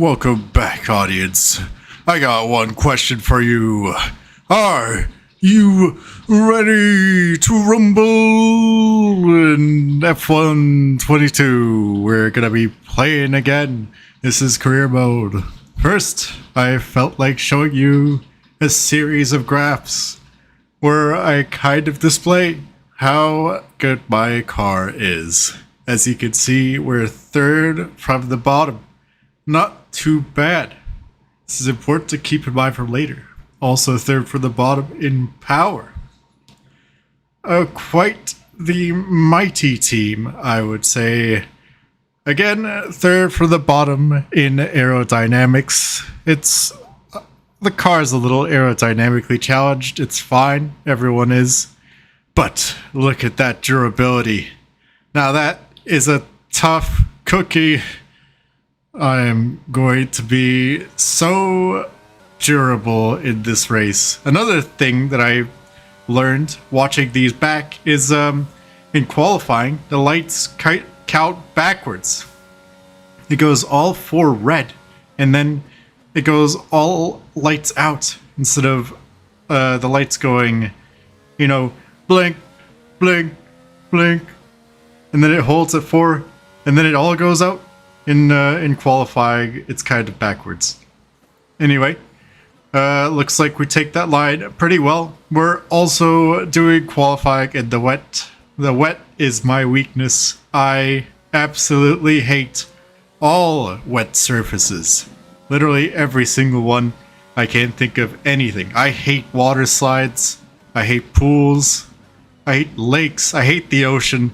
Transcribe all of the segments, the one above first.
Welcome back, audience. I got one question for you. Are you ready to rumble in F1 22? We're gonna be playing again. This is career mode. First, I felt like showing you a series of graphs where I kind of display how good my car is. As you can see, we're third from the bottom. Not too bad. This is important to keep in mind for later. Also third from the bottom in power. Quite the mighty team, I would say. Again, third from the bottom in aerodynamics. The car's a little aerodynamically challenged. It's fine. Everyone is. But look at that durability. Now that is a tough cookie. I am going to be so durable in this race. Another thing that I learned watching these back is in qualifying, the lights count backwards. It goes all 4 red, and then it goes all lights out instead of the lights going, blink, blink, blink, and then it holds at 4, and then it all goes out. In qualifying, it's kind of backwards. Anyway, looks like we take that line pretty well. We're also doing qualifying in the wet. The wet is my weakness. I absolutely hate all wet surfaces. Literally every single one. I can't think of anything. I hate water slides. I hate pools. I hate lakes. I hate the ocean.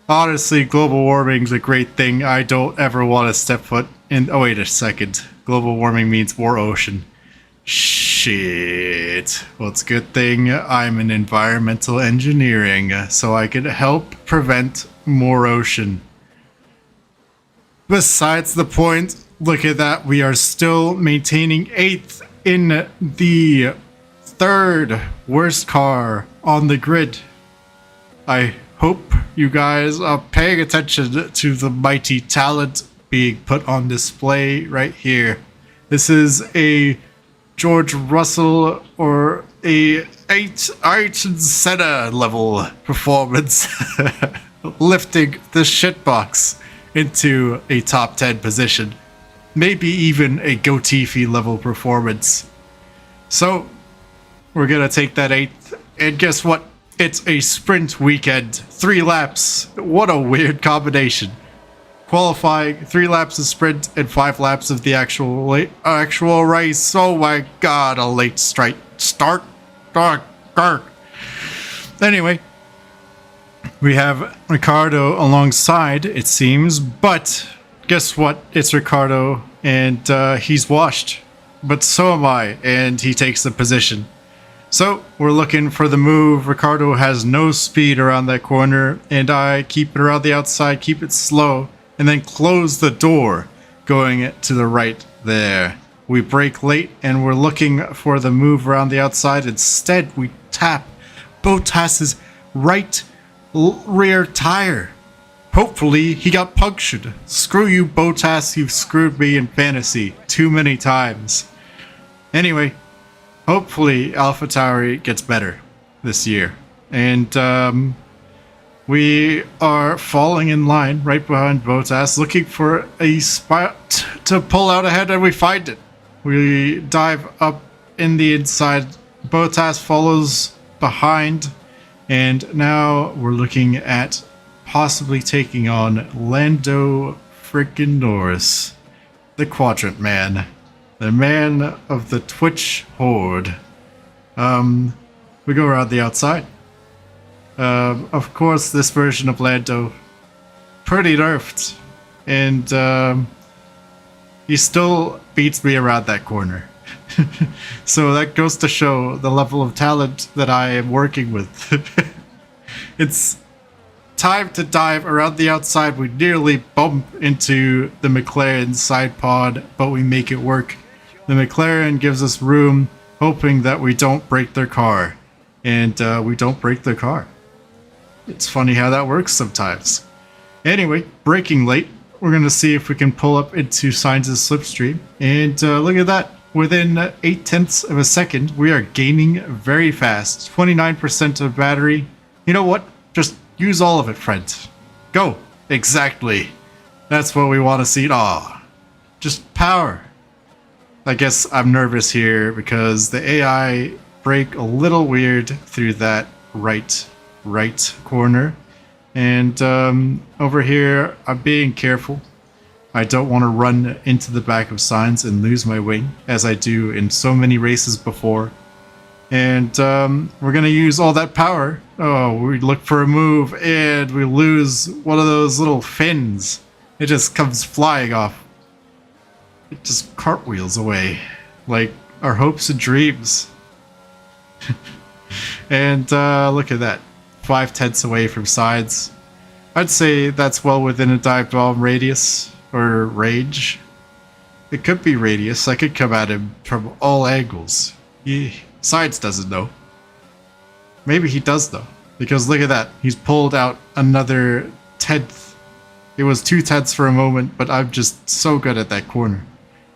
Honestly, global warming's a great thing. I don't ever want to step foot in... Oh, wait a second. Global warming means more ocean. Shit. Well, it's a good thing I'm in environmental engineering, so I can help prevent more ocean. Besides the point, look at that. We are still maintaining 8th in the 3rd worst car on the grid. I hope you guys are paying attention to the mighty talent being put on display right here. This is a George Russell or a Ayrton Senna level performance, lifting the shitbox into a top 10 position, maybe even a Gotifi level performance. So we're gonna take that 8th, and guess what? It's a sprint weekend. 3 laps. What a weird combination. Qualifying, 3 laps of sprint, and 5 laps of the actual race. Oh my god, a late start. Anyway, we have Ricardo alongside, it seems, but guess what? It's Ricardo, and he's washed. But so am I, and he takes the position. So, we're looking for the move. Ricardo has no speed around that corner, and I keep it around the outside, keep it slow, and then close the door, going to the right there. We brake late, and we're looking for the move around the outside. Instead, we tap Bottas's right rear tire. Hopefully, he got punctured. Screw you, Bottas, you've screwed me in fantasy too many times. Anyway, hopefully AlphaTauri gets better this year. And we are falling in line right behind Bottas, looking for a spot to pull out ahead, and we find it. We dive up in the inside. Bottas follows behind, and now we're looking at possibly taking on Lando freaking Norris, the Quadrant Man. The man of the Twitch horde. We go around the outside. Of course, this version of Lando, pretty nerfed. And he still beats me around that corner. So that goes to show the level of talent that I am working with. It's time to dive around the outside. We nearly bump into the McLaren side pod, but we make it work. The McLaren gives us room, hoping that we don't break their car. And we don't break their car. It's funny how that works sometimes. Anyway, braking late. we're going to see if we can pull up into Sainz's slipstream. And look at that. Within 0.8 of a second, we are gaining very fast. 29% of battery. You know what? Just use all of it, friend. Go. Exactly. That's what we want to see. Aw. Just power. I guess I'm nervous here because the AI brake a little weird through that right corner. And over here, I'm being careful. I don't want to run into the back of Sainz and lose my wing, as I do in so many races before. And we're going to use all that power. Oh, we look for a move, and we lose one of those little fins. It just comes flying off. It just cartwheels away, like our hopes and dreams. And look at that. 0.5 away from Sainz. I'd say that's well within a dive bomb radius. Or range. It could be radius. I could come at him from all angles. Sainz doesn't know. Maybe he does though. Because look at that. He's pulled out another 10th. It was 0.2 for a moment, but I'm just so good at that corner.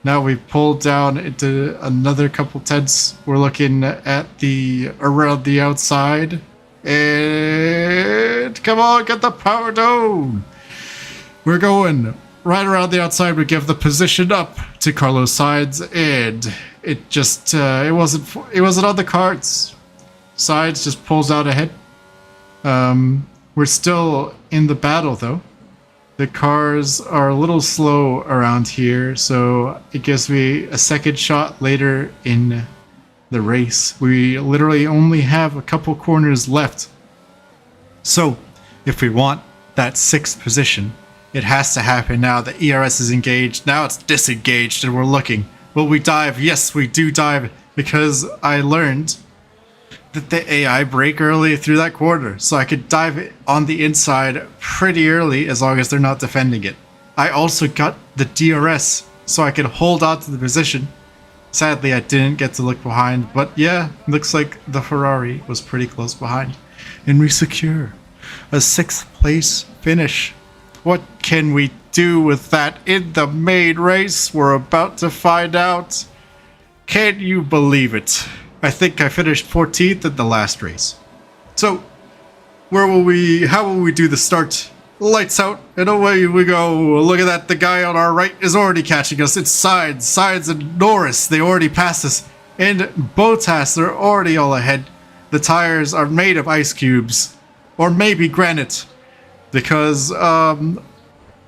Now we've pulled down into another couple tenths. We're looking at the around the outside. And come on, get the power down. We're going right around the outside. We give the position up to Carlos Sainz, and it just it wasn't on the cards. Sainz just pulls out ahead. We're still in the battle though. The cars are a little slow around here, so it gives me a second shot later in the race. We literally only have a couple corners left. So if we want that 6th position, it has to happen now. The ERS is engaged. Now it's disengaged and we're looking. Will we dive? Yes, we do dive, because I learned that the AI brake early through that corner. So I could dive on the inside pretty early as long as they're not defending it. I also got the DRS so I could hold on to the position. Sadly, I didn't get to look behind, but yeah, looks like the Ferrari was pretty close behind. And we secure a 6th place finish. What can we do with that in the main race? We're about to find out. Can you believe it? I think I finished 14th in the last race. So, how will we do the start? Lights out, and away we go. Look at that, the guy on our right is already catching us. It's Sainz and Norris. They already passed us. And Bottas, they're already all ahead. The tires are made of ice cubes. Or maybe granite. Because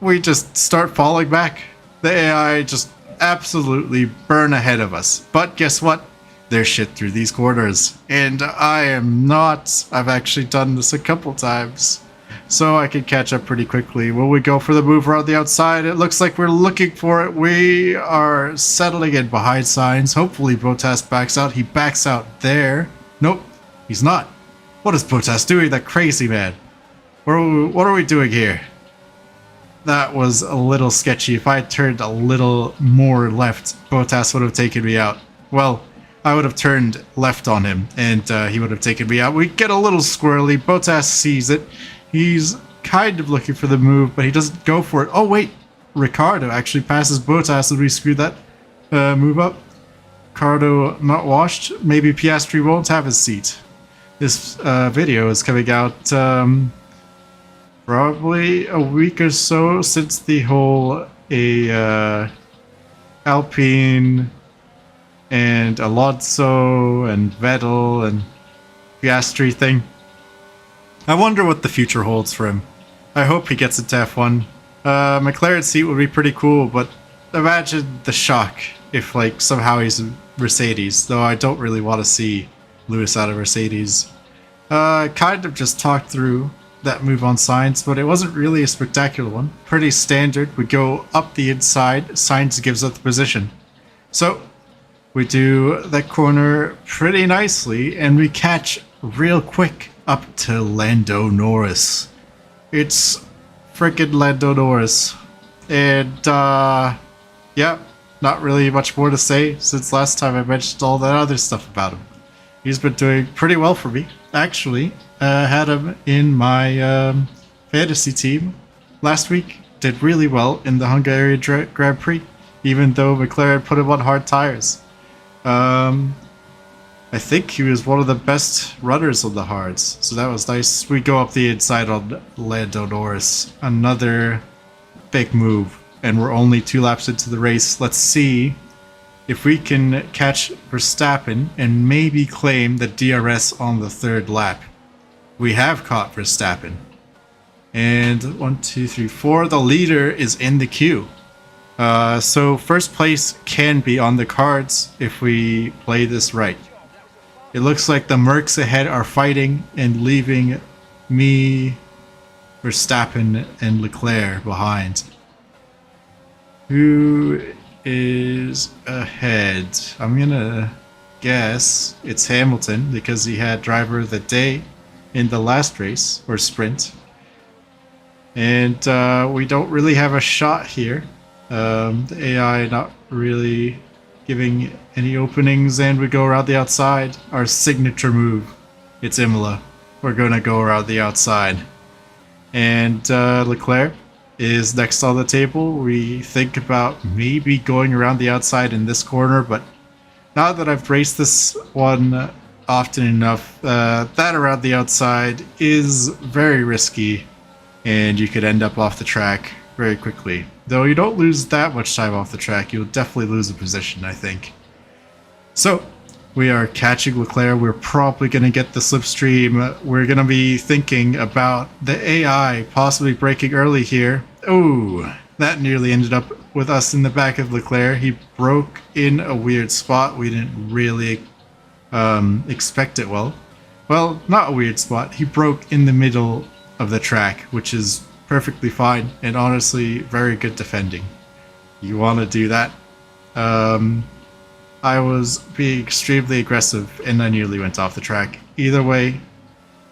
we just start falling back. The AI just absolutely burn ahead of us. But guess what? There's shit through these corners. And I am not. I've actually done this a couple times. So I can catch up pretty quickly. Will we go for the move around the outside? It looks like we're looking for it. We are settling in behind Sainz. Hopefully Bottas backs out. He backs out there. Nope, he's not. What is Bottas doing? That crazy man. What are we doing here? That was a little sketchy. If I had turned a little more left, Bottas would have taken me out. Well, I would have turned left on him, and he would have taken me out. We get a little squirrely. Bottas sees it. He's kind of looking for the move, but he doesn't go for it. Oh, wait. Ricardo actually passes Bottas, and we screwed that move up. Ricardo not washed. Maybe Piastri won't have his seat. This video is coming out probably a week or so since the whole Alpine and Alonso and Vettel and Piastri thing. I wonder what the future holds for him. I hope he gets into F1. McLaren seat would be pretty cool, but imagine the shock if like somehow he's a Mercedes, though I don't really want to see Lewis out of Mercedes. Kind of just talked through that move on Sainz, but it wasn't really a spectacular one. Pretty standard. We go up the inside. Sainz gives up the position. So we do that corner pretty nicely, and we catch real quick up to Lando Norris. It's freaking Lando Norris. And, yeah, not really much more to say since last time I mentioned all that other stuff about him. He's been doing pretty well for me, actually. Had him in my fantasy team last week. did really well in the Hungarian Grand Prix, even though McLaren put him on hard tires. I think he was one of the best runners on the hards, so that was nice. We go up the inside on Lando Norris. Another big move, and we're only 2 laps into the race. Let's see if we can catch Verstappen and maybe claim the DRS on the 3rd lap. We have caught Verstappen. And 1, 2, 3, 4. The leader is in the queue. So first place can be on the cards if we play this right. It looks like the Mercs ahead are fighting and leaving me, Verstappen, and Leclerc behind. Who is ahead? I'm gonna guess it's Hamilton because he had driver of the day in the last race, or sprint. And we don't really have a shot here. The AI not really giving any openings, and we go around the outside. Our signature move. It's Imola. We're gonna go around the outside. And Leclerc is next on the table. We think about maybe going around the outside in this corner, but now that I've raced this one often enough, that around the outside is very risky, and you could end up off the track very quickly. Though you don't lose that much time off the track, you'll definitely lose a position, I think. So, we are catching Leclerc. We're probably going to get the slipstream. We're going to be thinking about the AI possibly braking early here. Oh, that nearly ended up with us in the back of Leclerc. He broke in a weird spot. We didn't really expect it well. Well, not a weird spot. He broke in the middle of the track, which is perfectly fine and honestly very good defending. You want to do that. I was being extremely aggressive and I nearly went off the track. Either way,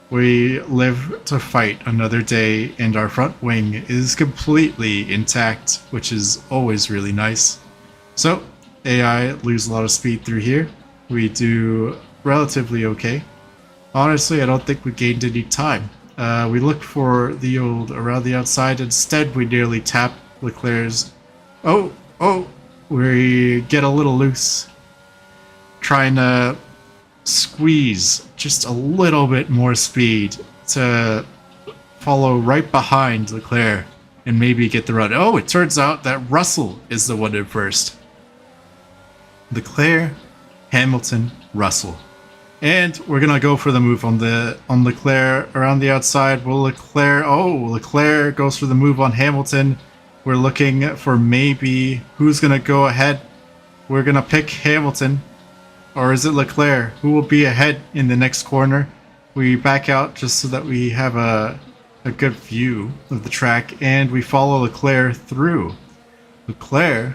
we live to fight another day and our front wing is completely intact, which is always really nice. So, AI lose a lot of speed through here. We do relatively okay. Honestly, I don't think we gained any time. We look for the old around the outside. Instead, we nearly tap Leclerc's. Oh, we get a little loose. Trying to squeeze just a little bit more speed to follow right behind Leclerc and maybe get the run. Oh, it turns out that Russell is the one in first. Leclerc, Hamilton, Russell. And we're gonna go for the move on Leclerc around the outside. Leclerc goes for the move on Hamilton. We're looking for maybe who's gonna go ahead. We're gonna pick Hamilton, or is it Leclerc? Who will be ahead in the next corner? We back out just so that we have a good view of the track, and we follow Leclerc through. Leclerc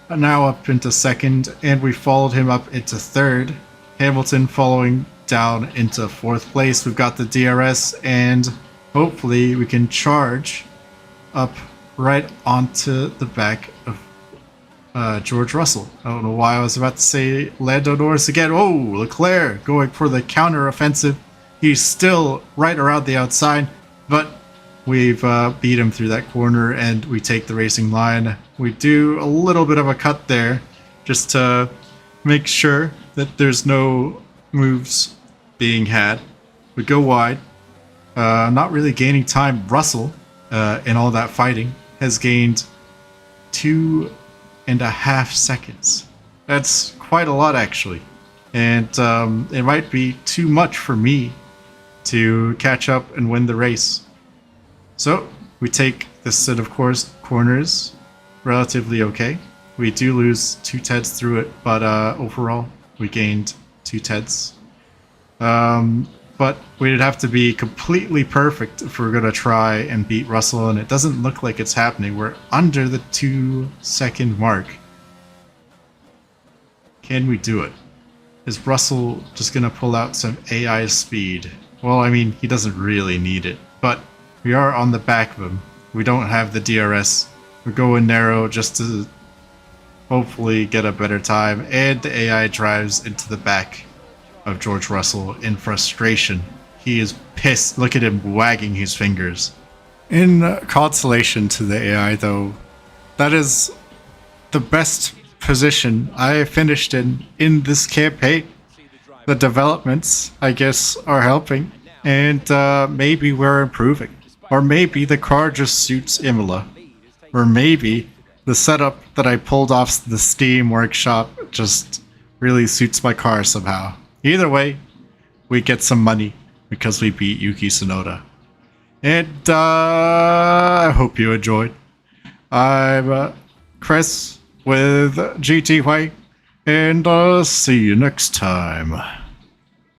now up into second, and we followed him up into third. Hamilton following down into 4th place. We've got the DRS, and hopefully we can charge up right onto the back of George Russell. I don't know why I was about to say Lando Norris again. Oh, Leclerc going for the counter offensive. He's still right around the outside, but we've beat him through that corner and we take the racing line. We do a little bit of a cut there just to make sure that there's no moves being had. We go wide, not really gaining time. Russell, in all that fighting, has gained 2.5 seconds. That's quite a lot, actually. And it might be too much for me to catch up and win the race. So we take this set of corners relatively okay. We do lose 2 tenths through it, but overall we gained 2 tenths. But we'd have to be completely perfect if we're going to try and beat Russell, and it doesn't look like it's happening. We're under the 2-second mark. Can we do it? Is Russell just going to pull out some AI speed? Well, I mean, he doesn't really need it, but we are on the back of him. We don't have the DRS. We're going narrow just to hopefully get a better time, and the AI drives into the back of George Russell in frustration. He is pissed. Look at him wagging his fingers. In consolation to the AI, though, that is the best position I finished in this campaign. The developments, I guess, are helping, and maybe we're improving. Or maybe the car just suits Imola. Or maybe the setup that I pulled off the Steam workshop just really suits my car somehow. Either way, we get some money because we beat Yuki Tsunoda. And I hope you enjoyed. I'm Chris with GT HWE, and see you next time.